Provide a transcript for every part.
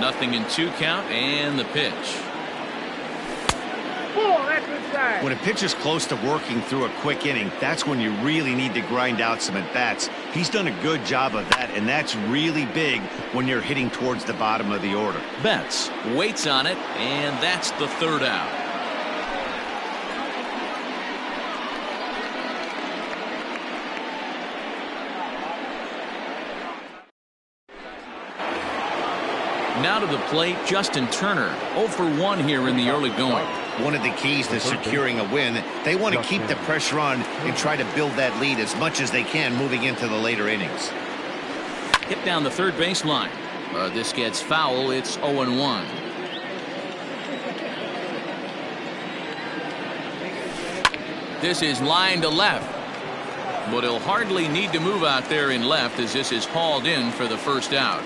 0-2 count and the pitch. When a pitcher's close to working through a quick inning, that's when you really need to grind out some at-bats. He's done a good job of that, and that's really big when you're hitting towards the bottom of the order. Betts waits on it, and that's the third out. Now to the plate, Justin Turner. 0 for 1 here in the early going. One of the keys to securing a win, they want to keep the pressure on and try to build that lead as much as they can moving into the later innings. Hit down the third baseline. This gets foul. It's 0-1. This is line to left. But he'll hardly need to move out there in left as this is hauled in for the first out.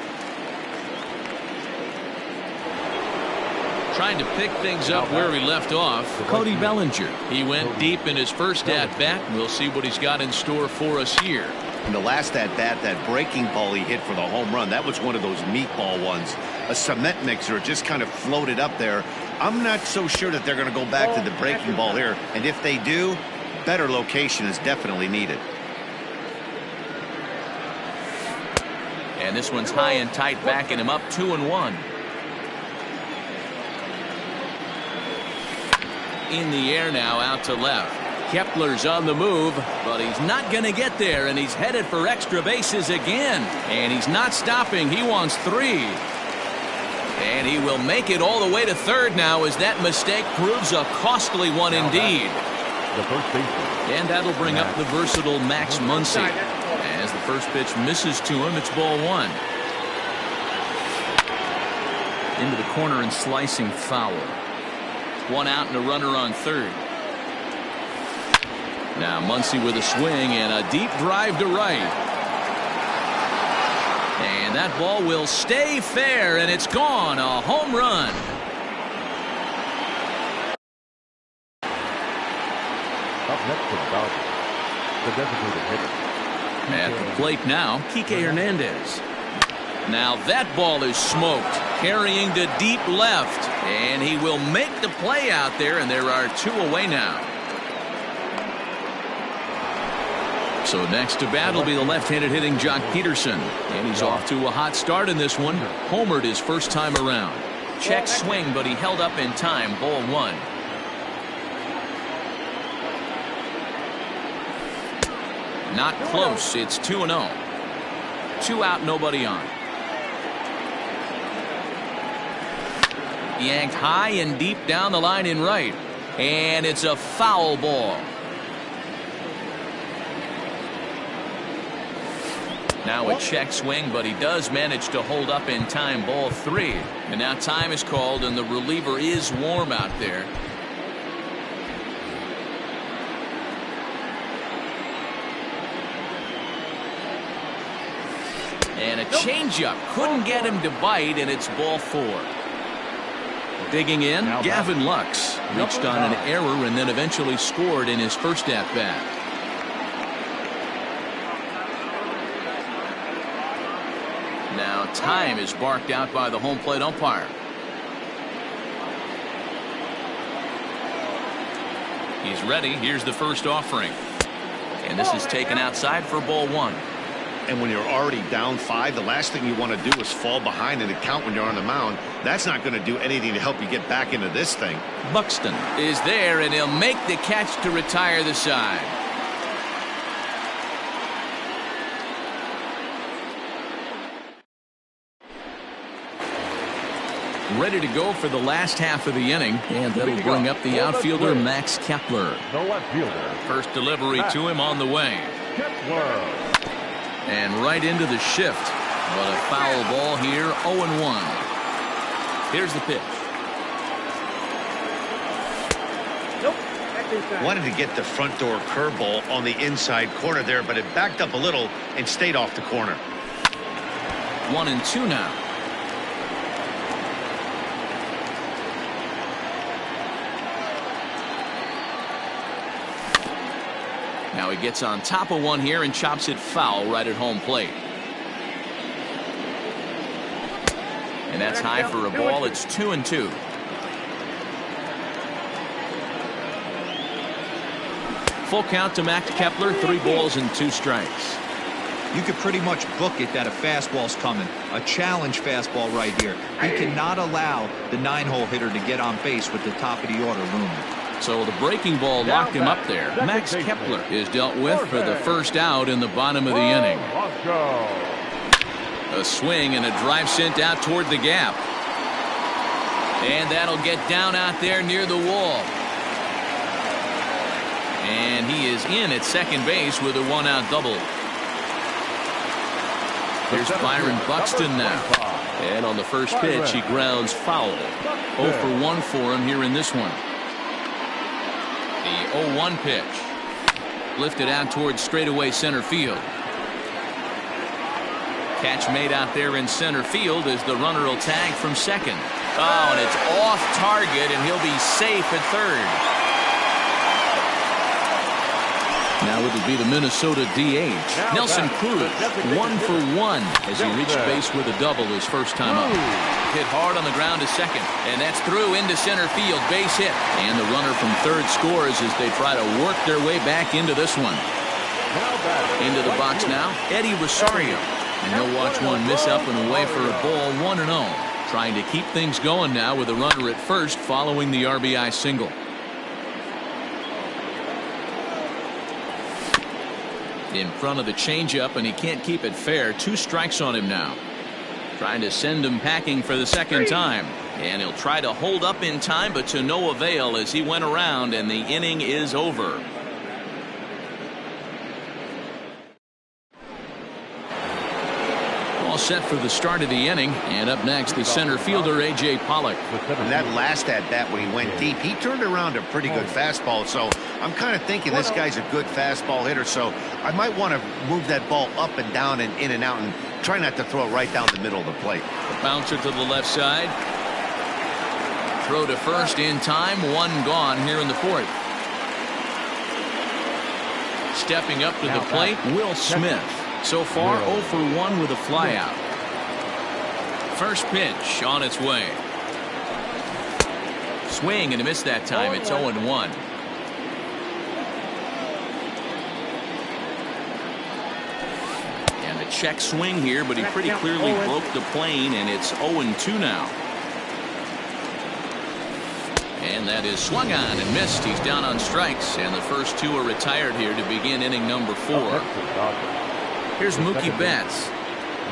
Trying to pick things up where he left off, Cody Bellinger. He went deep in his first at-bat. We'll see what he's got in store for us here. In the last at-bat, that breaking ball he hit for the home run, that was one of those meatball ones. A cement mixer just kind of floated up there. I'm not so sure that they're going to go back to the breaking ball here. And if they do, better location is definitely needed. And this one's high and tight, backing him up 2-1. In the air now, out to left. Kepler's on the move, but he's not going to get there, and he's headed for extra bases again. And he's not stopping. He wants 3. And he will make it all the way to third now as that mistake proves a costly one indeed. And that'll bring up the versatile Max Muncy. As the first pitch misses to him, it's ball 1. Into the corner and slicing foul. 1 out and a runner on third. Now Muncy with a swing and a deep drive to right. And that ball will stay fair, and it's gone. A home run. Up next to the Dodgers, the designated hitter. At the plate now, Kike Hernandez. Now that ball is smoked, carrying to deep left, and he will make the play out there, and there are 2 away now. So next to bat will be the left-handed hitting Jock Peterson, and he's off to a hot start in this one. Homered his first time around. Check swing, but he held up in time. Ball 1. Not close. It's 2-0. 2 out, nobody on. Yanked high and deep down the line in right, and it's a foul ball. Now a check swing, but he does manage to hold up in time. Ball 3, and now time is called, and the reliever is warm out there. And a changeup couldn't get him to bite, and it's ball 4. Digging in, Gavin Lux reached on an error and then eventually scored in his first at-bat. Now time is barked out by the home plate umpire. He's ready. Here's the first offering. And this is taken outside for ball 1. And when you're already down 5, the last thing you want to do is fall behind in the count when you're on the mound. That's not going to do anything to help you get back into this thing. Buxton is there, and he'll make the catch to retire the side. Ready to go for the last half of the inning, and that'll bring up the outfielder Max Kepler. The left fielder. First delivery to him on the way. Kepler. And right into the shift. But a foul ball here, 0-1. Here's the pitch. Wanted to get the front door curveball on the inside corner there, but it backed up a little and stayed off the corner. 1-2 now. Now he gets on top of one here and chops it foul right at home plate. And that's high for a ball. It's 2-2. Full count to Max Kepler. 3 balls and 2 strikes. You could pretty much book it that a fastball's coming. A challenge fastball right here. He cannot allow the 9-hole hitter to get on base with the top of the order looming. So the breaking ball locked him up there. Max Kepler is dealt with for the first out in the bottom of the inning. A swing and a drive sent out toward the gap. And that'll get down out there near the wall. And he is in at second base with a 1-out double. Here's Byron Buxton now. And on the first pitch, he grounds foul. 0 for 1 for him here in this one. The 0-1 pitch. Lifted out towards straightaway center field. Catch made out there in center field as the runner will tag from second. Oh, and it's off target, and he'll be safe at third. Now it'll be the Minnesota DH. Nelson Cruz, 1 for 1 as he reached base with a double his first time up. Hit hard on the ground to second, and that's through into center field. Base hit. And the runner from third scores as they try to work their way back into this one. Into the box now, Eddie Rosario. And he'll watch one miss up and away for a ball, 1-0. Trying to keep things going now with a runner at first following the RBI single. In front of the changeup, and he can't keep it fair. 2 strikes on him now. Trying to send him packing for the second time. And he'll try to hold up in time, but to no avail as he went around, and the inning is over. All set for the start of the inning, and up next the center fielder A.J. Pollock. And that last at bat when he went deep, he turned around a pretty good fastball. So I'm kind of thinking this guy's a good fastball hitter. So I might want to move that ball up and down and in and out and try not to throw it right down the middle of the plate. A bouncer to the left side. Throw to first in time. 1 gone here in the 4th. Stepping up to the plate, Will Smith. So far, 0 for 1 with a flyout. First pitch on its way. Swing and a miss that time. It's 0-1. And the check swing here, but he pretty clearly broke the plane, and it's 0-2 now. And that is swung on and missed. He's down on strikes, and the first 2 are retired here to begin inning number 4. Here's Mookie Betts.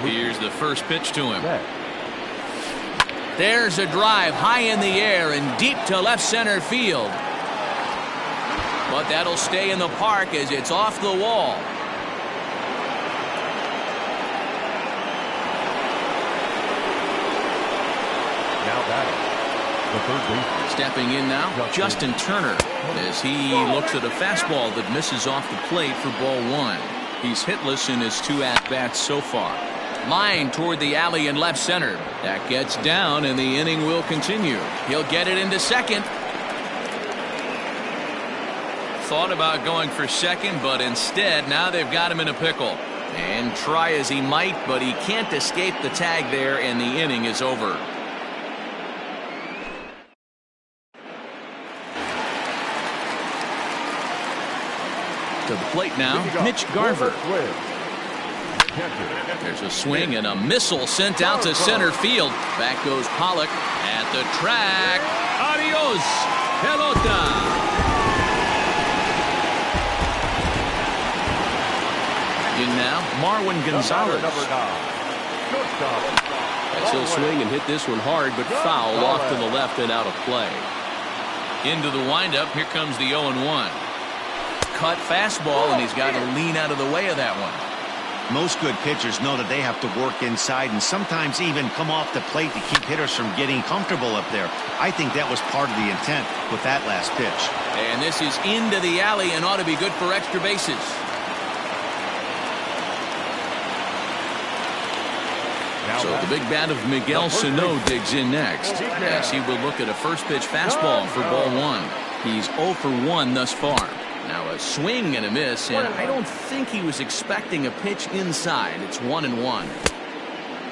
Here's the first pitch to him. There's a drive high in the air and deep to left center field. But that'll stay in the park as it's off the wall. Now batting, the third baseman. Stepping in now, Justin Turner, as he looks at a fastball that misses off the plate for ball 1. He's hitless in his 2 at-bats so far. Line toward the alley in left center. That gets down, and the inning will continue. He'll get it into second. Thought about going for second, but instead, now they've got him in a pickle. And try as he might, but he can't escape the tag there, and the inning is over. To the plate now, Mitch Garver. There's a swing and a missile sent out to center field. Back goes Pollock at the track. Adios, pelota. In now, Marwin Gonzalez. As he'll swing and hit this one hard, but foul off to the left and out of play. Into the windup, here comes the 0-1. Cut fastball, and he's got to lean out of the way of that one. Most good pitchers know that they have to work inside and sometimes even come off the plate to keep hitters from getting comfortable up there. I think that was part of the intent with that last pitch. And this is into the alley and ought to be good for extra bases. So the big bat of Miguel Sano digs in next as he will look at a first pitch fastball for ball 1. He's 0 for 1 thus far. Now a swing and a miss, and I don't think he was expecting a pitch inside. It's 1-1.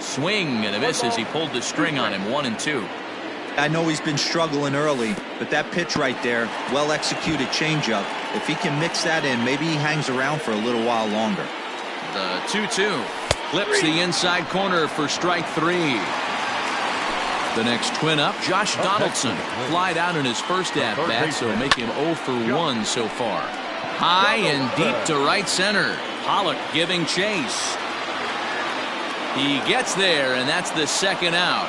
Swing and a miss as he pulled the string on him. 1-2. I know he's been struggling early, but that pitch right there, well executed changeup. If he can mix that in, maybe he hangs around for a little while longer. The 2-2 clips the inside corner for strike 3. The next twin up, Josh Donaldson, flied out in his first at-bat, so make him 0 for 1 so far. High and deep to right center. Pollock giving chase. He gets there, and that's the second out.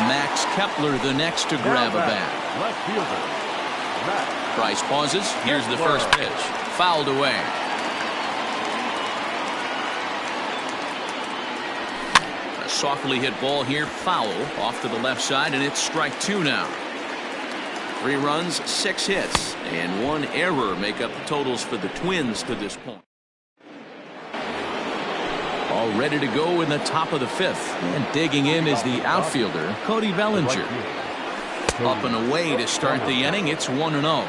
Max Kepler the next to grab a bat. Left fielder. Price pauses. Here's the first pitch. Fouled away. A softly hit ball here. Foul off to the left side, and it's strike 2 now. 3 runs, 6 hits, and 1 error make up the totals for the Twins to this point. All ready to go in the top of the 5th. And digging in is the outfielder, Cody Bellinger. Up and away to start the inning. It's 1-0.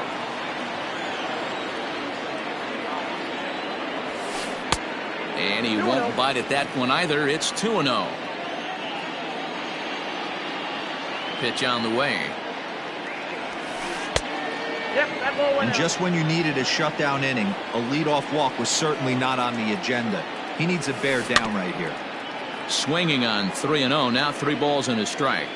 And he won't bite at that one either. It's 2-0. Pitch on the way. And just when you needed a shutdown inning, a leadoff walk was certainly not on the agenda. He needs a bear down right here. Swinging on 3-0. Now 3 balls and a strike.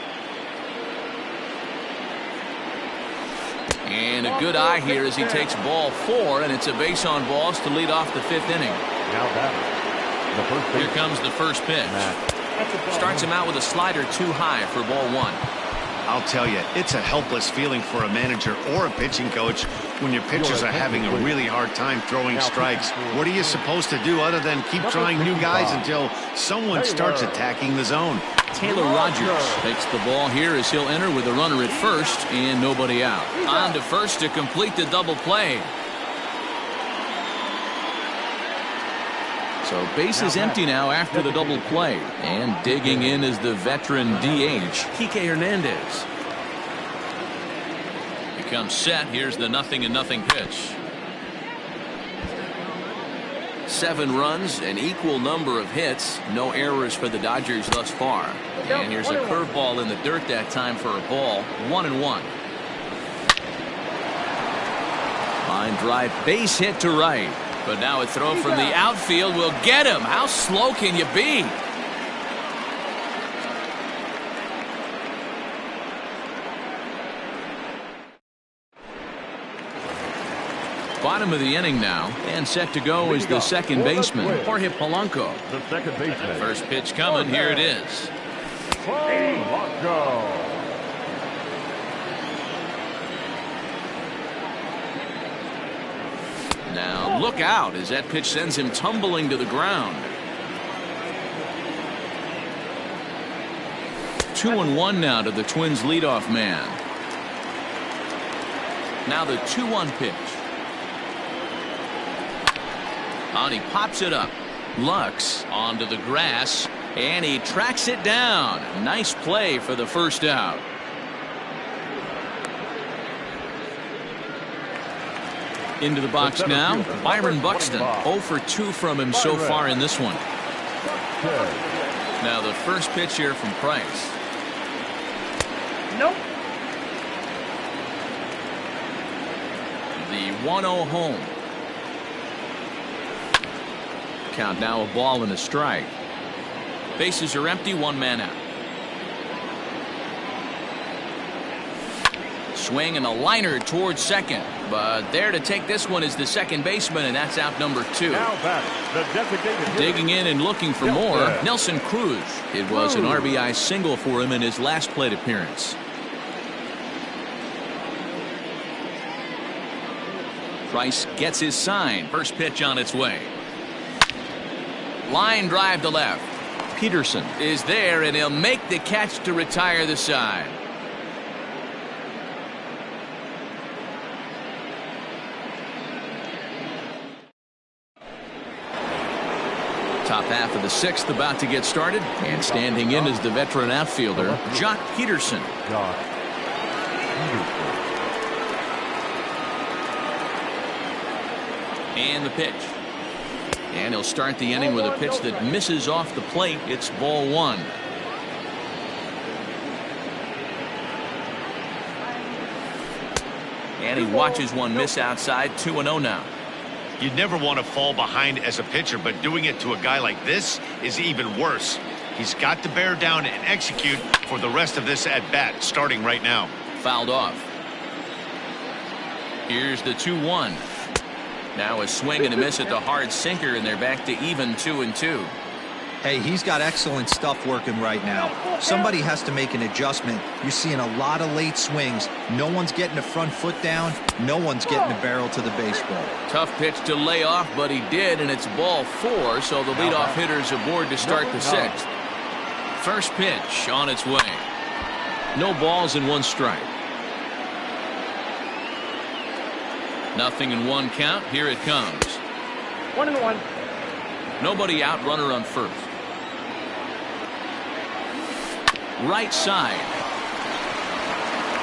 And a good eye here as he takes ball 4, and it's a base on balls to lead off the 5th inning. Now batting. The first Here base. comes the first pitch. Starts him out with a slider too high for ball 1. I'll tell you, it's a helpless feeling for a manager or a pitching coach when your pitchers are having a really hard time throwing strikes. What are you supposed to do other than keep trying new guys until someone starts attacking the zone? Taylor Rogers takes the ball here as he'll enter with a runner at first and nobody out. On to first to complete the double play. So base is empty now after the double play. And digging in is the veteran DH, Kike Hernandez. He comes set. Here's the 0-0 pitch. 7 runs, an equal number of hits. No errors for the Dodgers thus far. And here's a curveball in the dirt that time for a ball. 1-1. Line drive, base hit to right. But now a throw from the outfield will get him. How slow can you be? Bottom of the inning now, and set to go is the second baseman, Jorge Polanco. The second baseman. First pitch coming. Here it is. Polanco. Now look out as that pitch sends him tumbling to the ground. 2-1 now to the Twins leadoff man. Now the 2-1 pitch. And he pops it up. Lux onto the grass, and he tracks it down. Nice play for the first out. Into the box now, Byron Buxton. 0 for 2 from him so far in this one. Now the first pitch here from Price. Nope. The 1-0 home. Count now a ball and a strike. Bases are empty, 1 man out. Swing and a liner towards second. But there to take this one is the second baseman, and that's out number 2. Now batting, the designated hitter. Digging in and looking for more, Nelson Cruz. It was an RBI single for him in his last plate appearance. Price gets his sign. First pitch on its way. Line drive to left. Peterson is there, and he'll make the catch to retire the side. Top half of the 6th about to get started, and standing in is the veteran outfielder, Jock Peterson. Jock Peterson. And the pitch. And he'll start the inning with a pitch that misses off the plate. It's ball one. And he watches one miss outside. 2-0 now. You'd never want to fall behind as a pitcher, but doing it to a guy like this is even worse. He's got to bear down and execute for the rest of this at bat, starting right now. Fouled off. Here's the 2-1. Now a swing and a miss at the hard sinker, and they're back to even 2-2. Hey, he's got excellent stuff working right now. Somebody has to make an adjustment. You're seeing a lot of late swings. No one's getting the front foot down. No one's getting the barrel to the baseball. Tough pitch to lay off, but he did, and it's ball 4, so the leadoff hitter's aboard to start the 6th. First pitch on its way. No balls and 1 strike. 0-1 count. Here it comes. 1-1. Nobody out, runner on first. Right side.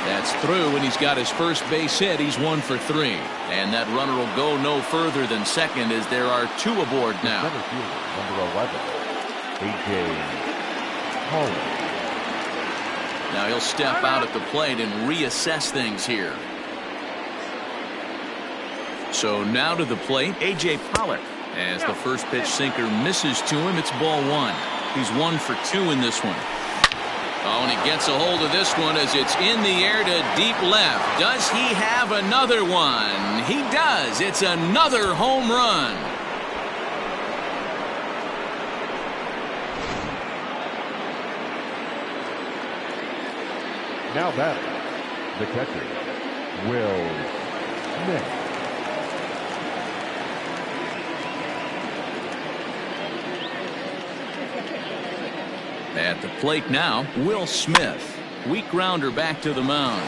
That's through, and he's got his first base hit. He's 1 for 3. And that runner will go no further than second as there are 2 aboard now. Center fielder, number 11, A.J. Holland. Now he'll step out at the plate and reassess things here. So now to the plate, A.J. Pollock. As the first pitch sinker misses to him, it's ball 1. He's 1 for 2 in this one. Oh, and he gets a hold of this one as it's in the air to deep left. Does he have another one? He does. It's another home run. Now batting, the catcher, Will Smith. At the plate now, Will Smith. Weak grounder back to the mound.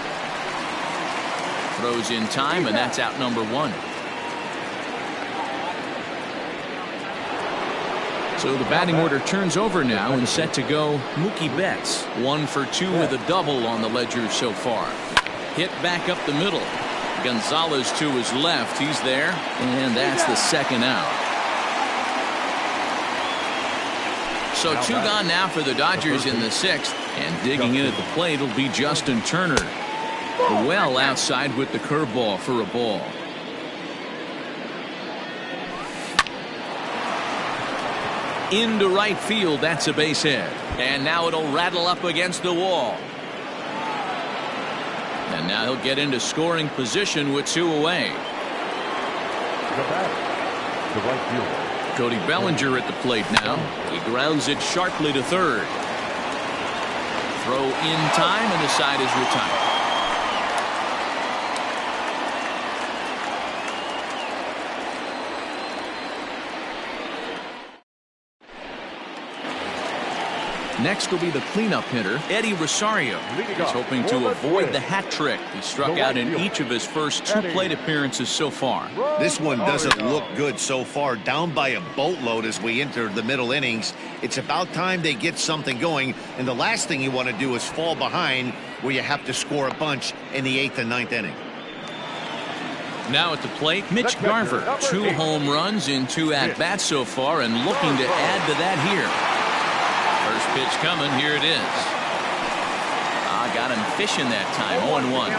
Throws in time, and that's out number 1. So the batting order turns over now and set to go Mookie Betts. 1 for 2 with a double on the ledger so far. Hit back up the middle. Gonzalez to his left. He's there, and that's the 2nd out. So 2 gone now for the Dodgers in the 6th, and digging in at the plate will be Justin Turner. Well outside with the curveball for a ball. Into right field, that's a base hit. And now it'll rattle up against the wall. And now he'll get into scoring position with 2 away. The batter, the right fielder, Cody Bellinger at the plate now. He grounds it sharply to third. Throw in time, and the side is retired. Next will be the cleanup hitter, Eddie Rosario. He's hoping to avoid the hat trick. He struck out in each of his first 2 plate appearances so far. This one doesn't look good so far. Down by a boatload as we enter the middle innings. It's about time they get something going, and the last thing you want to do is fall behind where you have to score a bunch in the 8th and 9th inning. Now at the plate, Mitch Garver. 2 home runs in 2 at-bats so far, and looking to add to that here. First pitch coming. Here it is. Got him fishing that time. 0-1.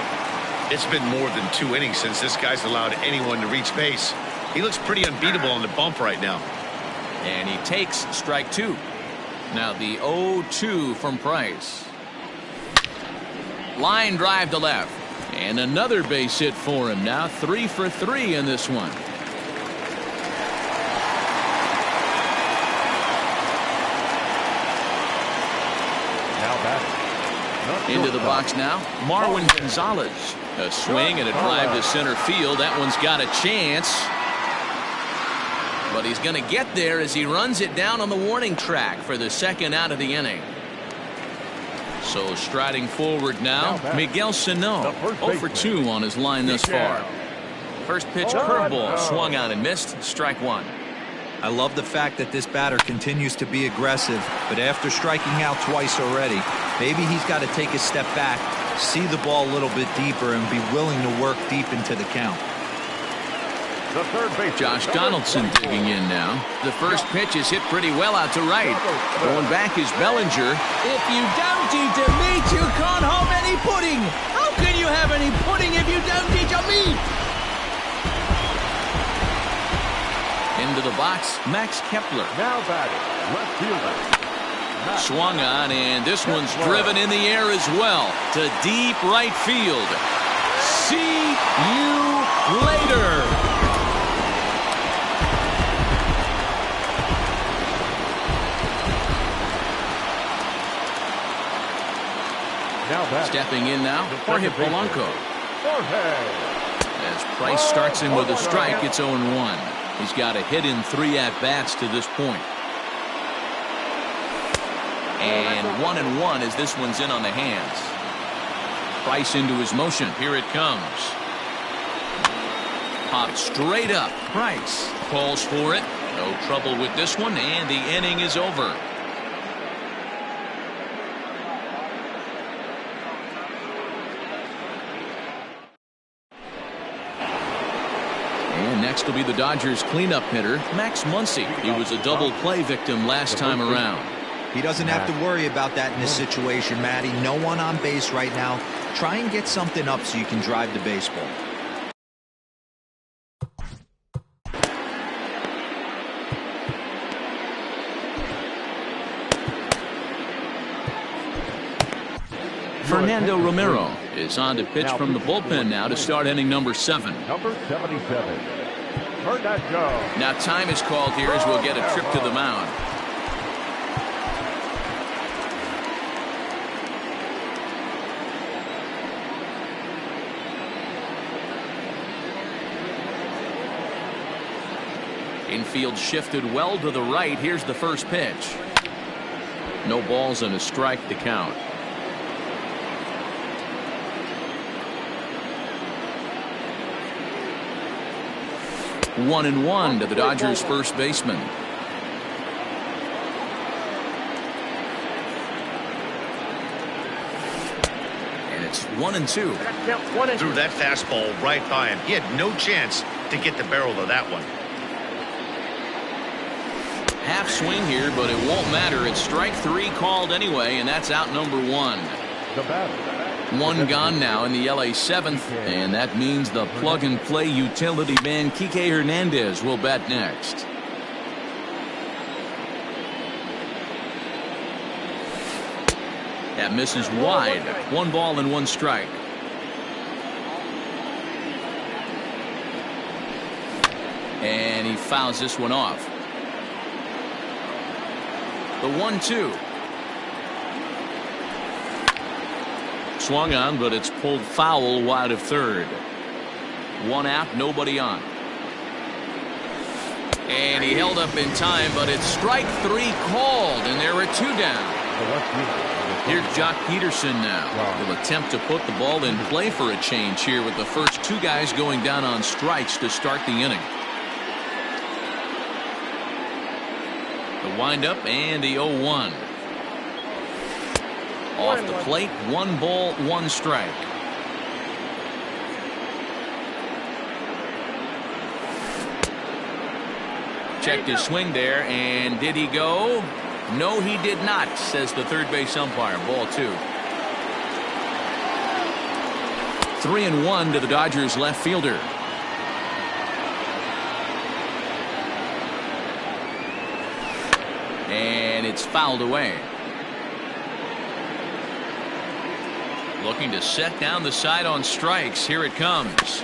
It's been more than 2 innings since this guy's allowed anyone to reach base. He looks pretty unbeatable on the bump right now. And he takes strike 2. Now the 0-2 from Price. Line drive to left. And another base hit for him. Now 3 for 3 in this one. Into the box now, Marwin Gonzalez. A swing and a drive to center field. That one's got a chance. But he's going to get there as he runs it down on the warning track for the 2nd out of the inning. So striding forward now, Miguel Sano. 0 for 2 on his line thus far. First pitch curveball swung out and missed. Strike 1. I love the fact that this batter continues to be aggressive, but after striking out twice already, maybe he's got to take a step back, see the ball a little bit deeper, and be willing to work deep into the count. The third base. Josh Donaldson digging in now. The first pitch is hit pretty well out to right. Going back is Bellinger. If you don't eat the meat, you can't have any pudding. How can you have any pudding if you don't eat your meat? Into the box, Max Kepler. Now batting, left fielder. Swung on, and this one's driven in the air as well to deep right field. See you later. Stepping in now, Jorge Polanco. As Price starts in with a strike, it's 0-1. He's got a hit in 3 at-bats to this point. And 1-1 as this one's in on the hands. Price into his motion. Here it comes. Popped straight up. Price calls for it. No trouble with this one, and the inning is over. And next will be the Dodgers cleanup hitter, Max Muncy. He was a double play victim last time around. He doesn't have to worry about that in this situation, Matty. No one on base right now. Try and get something up so you can drive the baseball. Fernando Romero is on to pitch from the bullpen now to start inning number 7. Number 77. Fernando. Now time is called here as we'll get a trip to the mound. Infield shifted well to the right. Here's the first pitch. No balls and a strike to count. One and one to the Dodgers first baseman. And it's 1-2. Threw that fastball right by him. He had no chance to get the barrel of that one. Half swing here, but it won't matter. It's strike 3 called anyway, and that's out number 1. The batter. One gone now in the LA 7th, and that means the plug-and-play utility man Kike Hernandez will bat next. That misses wide. 1 ball and 1 strike. And he fouls this one off. The 1-2. Swung on, but it's pulled foul wide of third. 1 out, nobody on. And he held up in time, but it's strike 3 called, and there are 2 down. Here's Jock Peterson now. Will attempt to put the ball in play for a change here with the first 2 guys going down on strikes to start the inning. The windup and the 0-1. Off the plate, 1 ball, 1 strike. Checked his swing there, and did he go? No, he did not, says the third base umpire. Ball 2. 3-1 to the Dodgers left fielder. And it's fouled away. Looking to set down the side on strikes. Here it comes.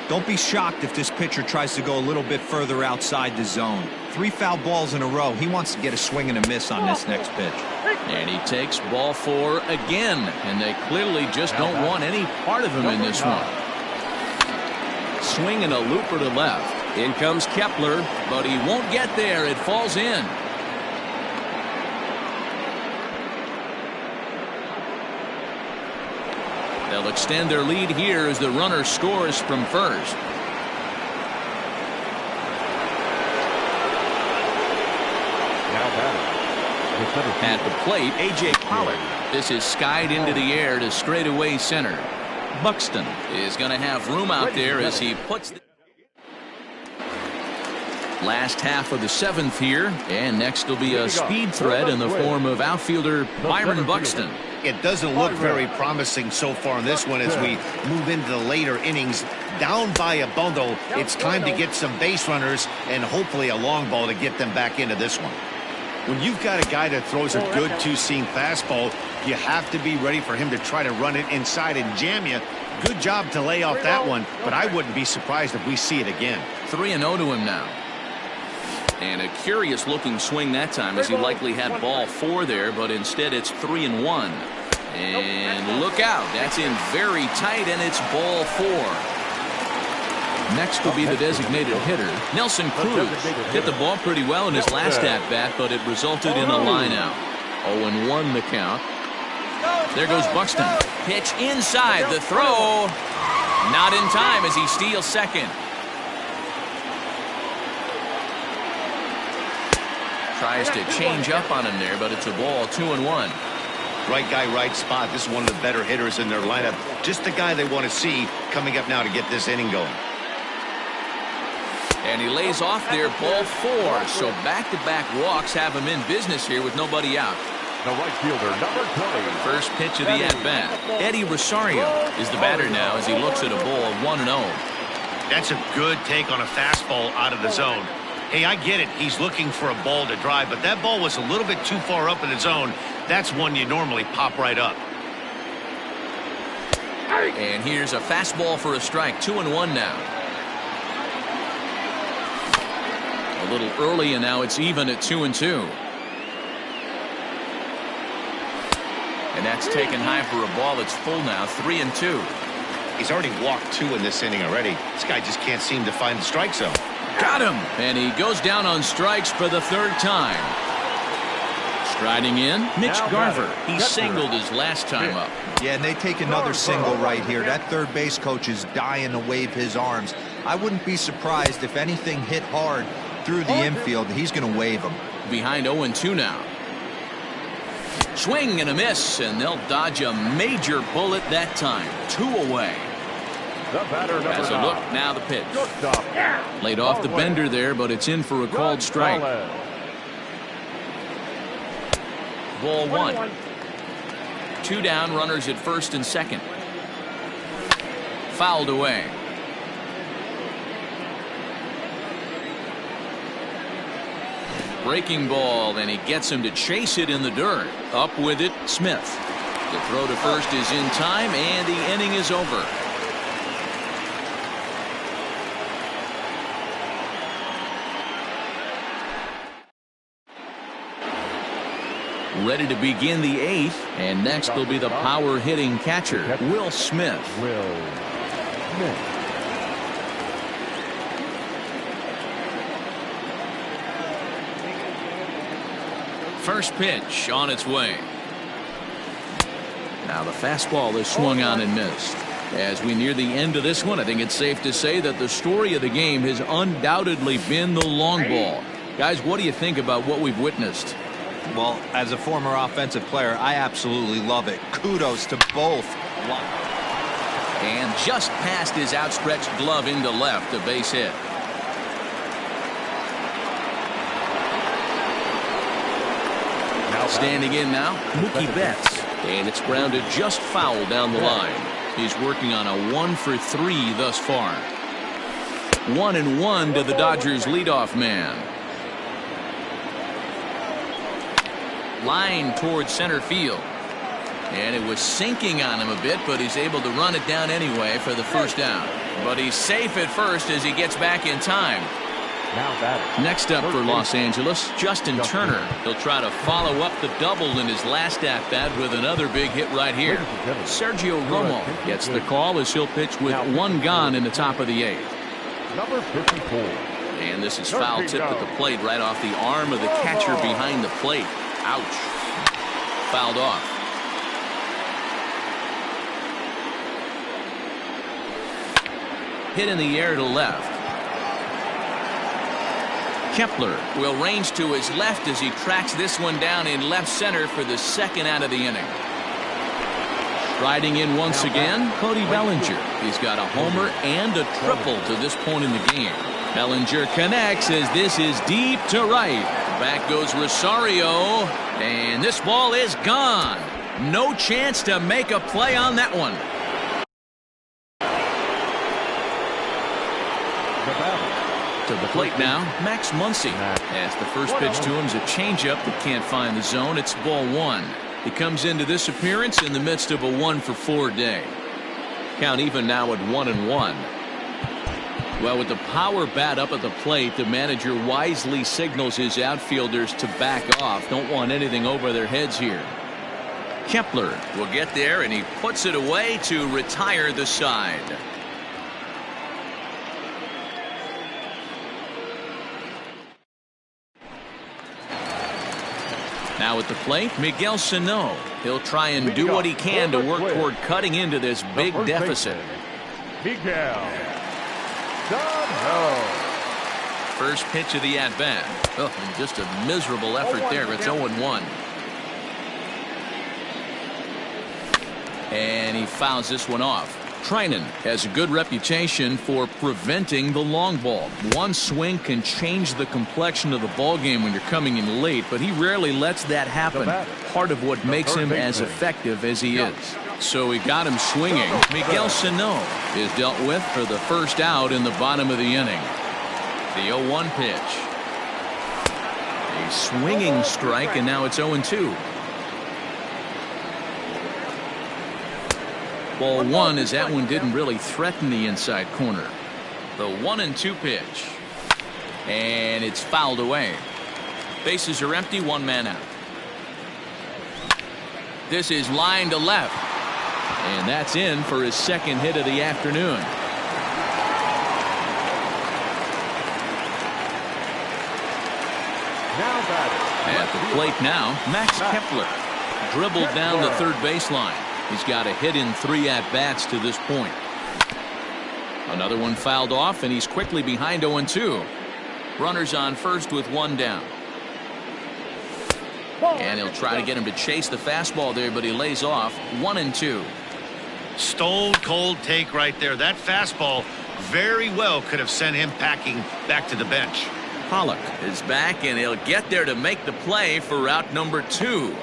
Don't be shocked if this pitcher tries to go a little bit further outside the zone. 3 foul balls in a row. He wants to get a swing and a miss on this next pitch. And he takes ball 4 again. And they clearly just don't want any part of him in this one. Swing and a looper to left. In comes Kepler, but he won't get there. It falls in. They'll extend their lead here as the runner scores from first. Now batting, At the plate, A.J. Pollard. This is skied into the air to straightaway center. Buxton is going to have room out there as he puts the last half of the seventh here, and next will be a speed threat in the form of outfielder Byron Buxton. It doesn't look very promising so far in this one as we move into the later innings. Down by a bundle, it's time to get some base runners and hopefully a long ball to get them back into this one. When you've got a guy that throws a good two-seam fastball, you have to be ready for him to try to run it inside and jam you. Good job to lay off that one, but I wouldn't be surprised if we see it again. 3-0 to him now. And a curious looking swing that time, as he likely had ball 4 there, but instead it's 3-1. And look out, that's in very tight, and it's ball 4. Next will be the designated hitter, Nelson Cruz. Hit the ball pretty well in his last at-bat, but it resulted in a line-out. 0-1 the count. There goes Buxton. Pitch inside, the throw. Not in time as he steals second. Tries to change up on him there, but it's a ball. 2-1. Right guy, right spot. This is one of the better hitters in their lineup. Just the guy they want to see coming up now to get this inning going. And he lays off there, ball 4. So back-to-back walks have him in business here with nobody out. The right fielder, number 20. First pitch of the at-bat. Eddie Rosario is the batter now as he looks at a ball 1-0. That's a good take on a fastball out of the zone. Hey, I get it. He's looking for a ball to drive, but that ball was a little bit too far up in the zone. That's one you normally pop right up. And here's a fastball for a strike. 2-1 now. A little early, and now it's even at 2-2. And that's taken high for a ball. It's full now. 3-2. He's already walked 2 in this inning already. This guy just can't seem to find the strike zone. Got him. And he goes down on strikes for the 3rd time. Striding in, Mitch Garver. He singled his last time up. Yeah, and they take another single right here. That third base coach is dying to wave his arms. I wouldn't be surprised if anything hit hard through the infield. He's going to wave them. Behind 0-2 now. Swing and a miss, and they'll dodge a major bullet that time. 2 away. As a look, now the pitch. Laid off the bender there, but it's in for a called strike. Ball 1. 2 down, runners at first and second. Fouled away. Breaking ball, and he gets him to chase it in the dirt. Up with it, Smith. The throw to first is in time, and the inning is over. Ready to begin the 8th, and next will be the power hitting catcher, Will Smith. First pitch on its way. Now the fastball is swung on and missed. As we near the end of this one, I think it's safe to say that the story of the game has undoubtedly been the long ball. Guys, what do you think about what we've witnessed? Well, as a former offensive player, I absolutely love it. Kudos to both. And just past his outstretched glove into left, a base hit. Standing in now, Mookie Betts. And it's grounded just foul down the line. He's working on a 1 for 3 thus far. 1-1 to the Dodgers leadoff man. Line towards center field. And it was sinking on him a bit, but he's able to run it down anyway for the first down. But he's safe at first as he gets back in time. Next up for Los Angeles, Justin Turner. He'll try to follow up the double in his last at-bat with another big hit right here. Sergio Romo gets the call as he'll pitch with 1 gone in the top of the 8th. Number 54. And this is foul tip at the plate right off the arm of the catcher behind the plate. Ouch. Fouled off. Hit in the air to left. Kepler will range to his left as he tracks this one down in left center for the second out of the inning. Riding in once again, Cody Bellinger. He's got a homer and a triple to this point in the game. Bellinger connects as this is deep to right. Back goes Rosario, and this ball is gone. No chance to make a play on that one. To the plate now, Max Muncy. As the first pitch to him is a changeup that can't find the zone. It's ball one. He comes into this appearance in the midst of a 1-for-4 day. Count even now at 1-1. Well, with the power bat up at the plate, the manager wisely signals his outfielders to back off. Don't want anything over their heads here. Kepler will get there, and he puts it away to retire the side. Now at the plate, Miguel Sano. He'll try and do what he can to work toward cutting into this big deficit. Miguel Sano. First pitch of the at-bat. Oh, and just a miserable effort there. It's 0-1. And he fouls this one off. Trinan has a good reputation for preventing the long ball. One swing can change the complexion of the ball game when you're coming in late, but he rarely lets that happen. Part of what makes him as effective as he is. So he got him swinging. Miguel Sano is dealt with for the first out in the bottom of the inning. The 0-1 pitch. A swinging strike, and now it's 0-2. Ball one, as that one didn't really threaten the inside corner. The 1-2 pitch. And it's fouled away. Bases are empty, one man out. This is line to left. And that's in for his second hit of the afternoon. At the plate now, Max Kepler. Dribbled down the third baseline. He's got a hit in 3 at-bats to this point. Another one fouled off, and he's quickly behind 0-2. Runners on first with one down. And he'll try to get him to chase the fastball there, but he lays off. 1-2. Stone cold take right there. That fastball very well could have sent him packing back to the bench. Pollock is back, and he'll get there to make the play for out number 2.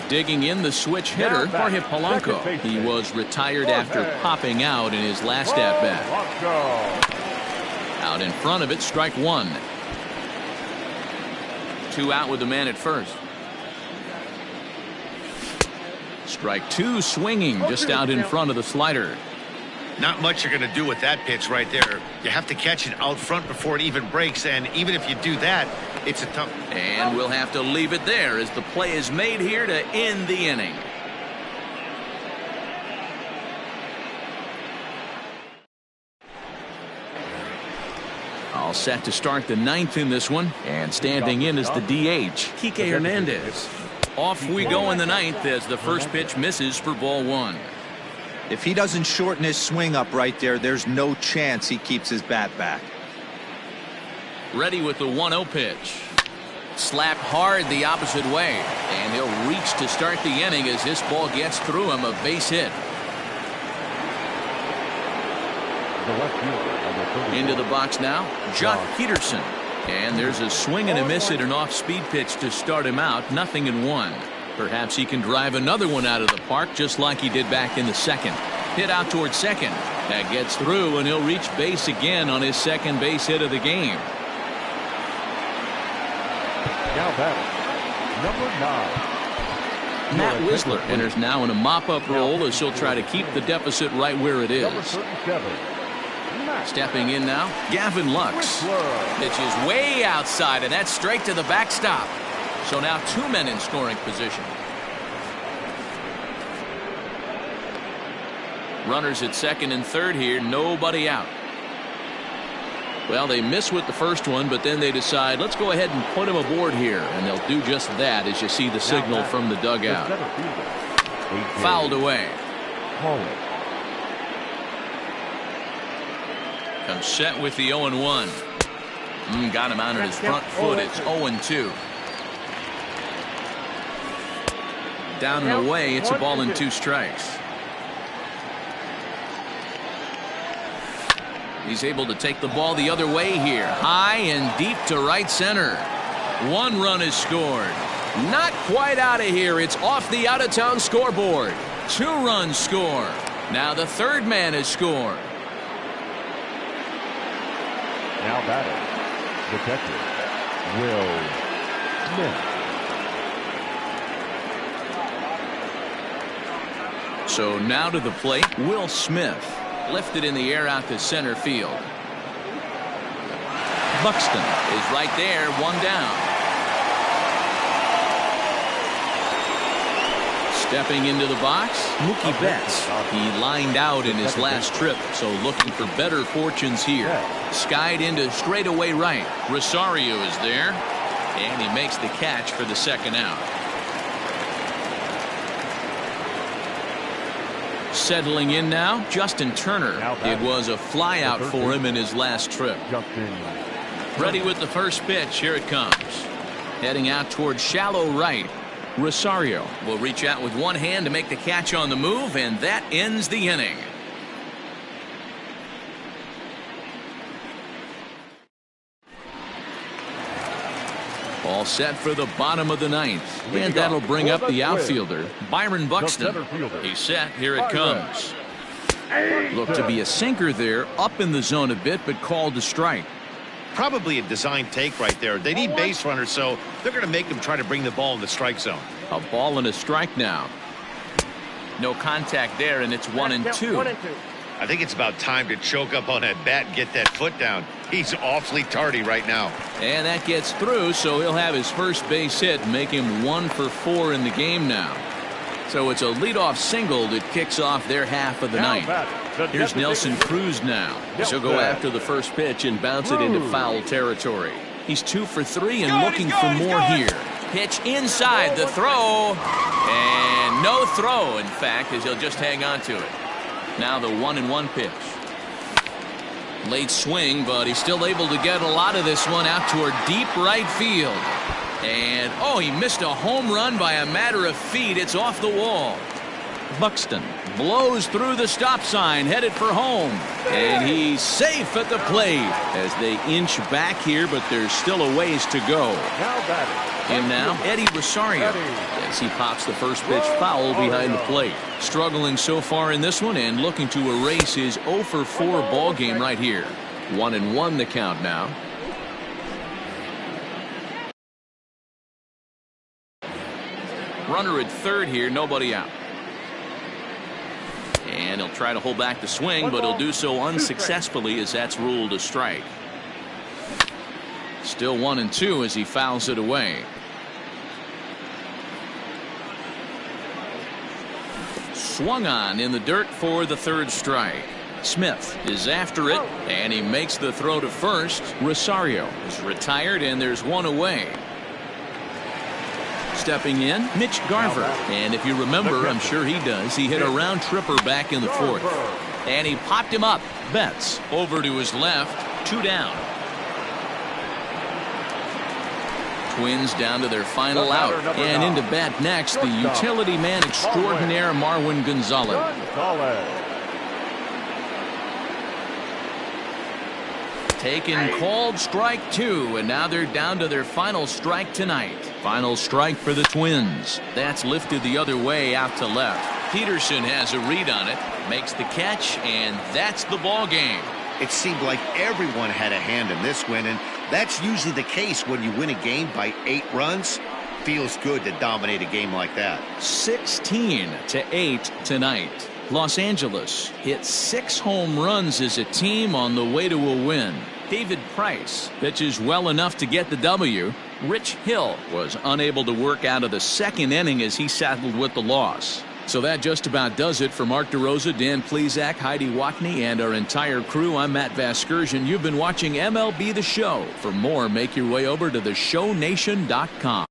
Digging in the switch hitter, Jorge Polanco. He was retired after popping out in his last at-bat. Out in front of it, strike one. 2 out with the man at first. Strike 2 swinging just out in front of the slider. Not much you're going to do with that pitch right there. You have to catch it out front before it even breaks, and even if you do that, it's a tough. And we'll have to leave it there as the play is made here to end the inning. All set to start the 9th in this one, and standing in is the DH, Kike Hernandez. Off we go in the 9th as the first pitch misses for ball 1. If he doesn't shorten his swing up right there, there's no chance he keeps his bat back. Ready with the 1-0 pitch. Slapped hard the opposite way, and he'll reach to start the inning as this ball gets through him. A base hit. Into the box now, Jock Peterson. And there's a swing and a miss at an off-speed pitch to start him out. 0-1. Perhaps he can drive another one out of the park just like he did back in the second. Hit out towards second. That gets through, and he'll reach base again on his second base hit of the game. Now batting, number 9. Matt Whistler enters now in a mop-up role as he'll try to keep the deficit right where it is. Stepping in now, Gavin Lux. Pitch is way outside, and that's straight to the backstop. So now 2 men in scoring position. Runners at second and third here, nobody out. Well, they miss with the first one, but then they decide, let's go ahead and put him aboard here. And they'll do just that as you see the signal from the dugout. Fouled away. Comes set with the 0-1. Got him out on his front foot. It's 0-2. Down and away. It's a ball and 2 strikes. He's able to take the ball the other way here. High and deep to right center. 1 run is scored. Not quite out of here. It's off the out-of-town scoreboard. 2 runs score. Now the 3rd man has scored. Now batting, detective Will Smith. So now to the plate, Will Smith. Lifted in the air out to center field. Buxton is right there, 1 down. Stepping into the box, Mookie Betts. He lined out in his last trip, so looking for better fortunes here. Skied into straightaway right. Rosario is there, and he makes the catch for the 2nd out. Settling in now, Justin Turner. It was a flyout for him in his last trip. Ready with the first pitch. Here it comes. Heading out towards shallow right. Rosario will reach out with 1 hand to make the catch on the move, and that ends the inning. All set for the bottom of the 9th. And that'll bring up the outfielder, Byron Buxton. He's set. Here it comes. Looked to be a sinker there, up in the zone a bit, but called a strike. Probably a design take right there. They need base runners, so they're going to make them try to bring the ball in the strike zone. A ball and a strike now. No contact there, and it's 1-2. I think it's about time to choke up on that bat and get that foot down. He's awfully tardy right now. And that gets through, so he'll have his first base hit, make him 1 for 4 in the game now. So it's a leadoff single that kicks off their half of the 9th. Here's Nelson Cruz now. He'll go after the first pitch and bounce it into foul territory. He's 2 for 3 and looking for more here. Pitch inside, the throw, and no throw, in fact, as he'll just hang on to it. Now the 1-1 pitch. Late swing, but he's still able to get a lot of this one out toward deep right field. And, he missed a home run by a matter of feet. It's off the wall. Buxton blows through the stop sign, headed for home. And he's safe at the plate as they inch back here, but there's still a ways to go. And now, Eddie Rosario, as he pops the first pitch foul behind the plate. Struggling so far in this one and looking to erase his 0 for 4 ball game right here. 1-1 the count now. Runner at 3rd here, nobody out. And he'll try to hold back the swing, but he'll do so unsuccessfully as that's ruled a strike. Still 1-2 as he fouls it away. Swung on in the dirt for the 3rd strike. Smith is after it, and he makes the throw to first. Rosario is retired, and there's 1 away. Stepping in, Mitch Garver. And if you remember, I'm sure he does, he hit a round tripper back in the 4th. And he popped him up. Betts over to his left, 2 down. Twins down to their final out. And into bat next, the utility man extraordinaire, Marwin Gonzalez. Taken, called strike 2, and now they're down to their final strike tonight. Final strike for the Twins. That's lifted the other way out to left. Peterson has a read on it, makes the catch, and that's the ball game. It seemed like everyone had a hand in this win, and that's usually the case when you win a game by 8 runs. Feels good to dominate a game like that. 16-8 tonight. Los Angeles hit 6 home runs as a team on the way to a win. David Price pitches well enough to get the W. Rich Hill was unable to work out of the 2nd inning as he settled with the loss. So that just about does it for Mark DeRosa, Dan Plesac, Heidi Watney, and our entire crew. I'm Matt Vasgersian. You've been watching MLB The Show. For more, make your way over to theshownation.com.